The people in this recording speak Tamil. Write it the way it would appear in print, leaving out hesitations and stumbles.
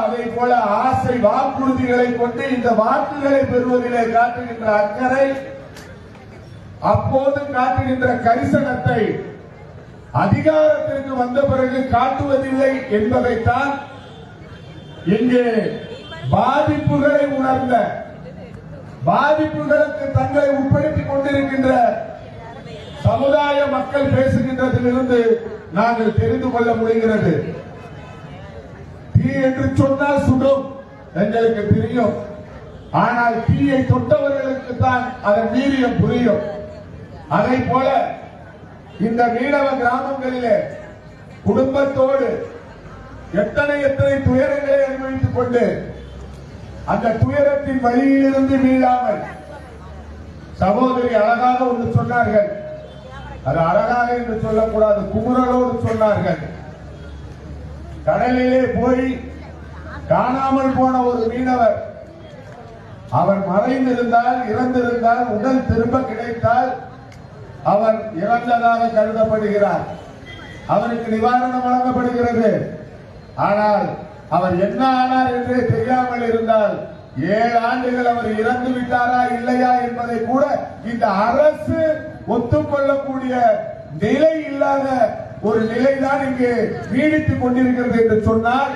அதை போல ஆசை வாக்குறுதிகளை கொண்டு இந்த வாக்குகளை பெறுவதிலே காட்டுகின்ற அக்கறை, அப்போது காட்டுகின்ற கரிசனத்தை அதிகாரத்திற்கு வந்த பிறகு காட்டுவதில்லை என்பதைத்தான் இங்கே பாதிப்புகளை உணர்ந்த, பாதிப்புகளுக்கு தங்களை உட்படுத்திக் கொண்டிருக்கின்ற சமுதாய மக்கள் பேசுகின்றதிலிருந்து நாங்கள் தெரிந்து கொள்ள முடிகிறது. தீ என்று சொன்னால் சுடும், எங்களுக்கு தெரியும். ஆனால் தீயை தொட்டவர்களுக்கு தான் அதன் வீரியம் புரியும். அதை போல இந்த மீனவ கிராமங்களிலே குடும்பத்தோடு எத்தனை துயரங்களை அனுபவித்துக் கொண்டு அந்த துயரத்தின் வழியிலிருந்து மீளாமல், சகோதரி அழகாக ஒன்று சொன்னார்கள், அது அழகாக என்று சொல்லக்கூடாது, குமுறலோடு சொன்னார்கள். கடலிலே போய் காணாமல் போன ஒரு மீனவர், அவர் மறைந்திருந்தால், இறந்திருந்தால், உடல் திரும்ப கிடைத்தால் அவர் இறந்ததாக கருதப்படுகிறார். அவருக்கு நிவாரணம் வழங்கப்படுகிறது. ஆனால் அவர் என்ன ஆனார் என்றே தெரியாமல் இருந்தால் 7 ஆண்டுகள் அவர் இறந்து விட்டாரா இல்லையா என்பதை கூட இந்த அரசு ஒத்துக்கொள்ளக்கூடிய நிலை இல்லாத ஒரு நிலைதான் இங்கே நீடித்துக் கொண்டிருக்கிறது என்று சொன்னால்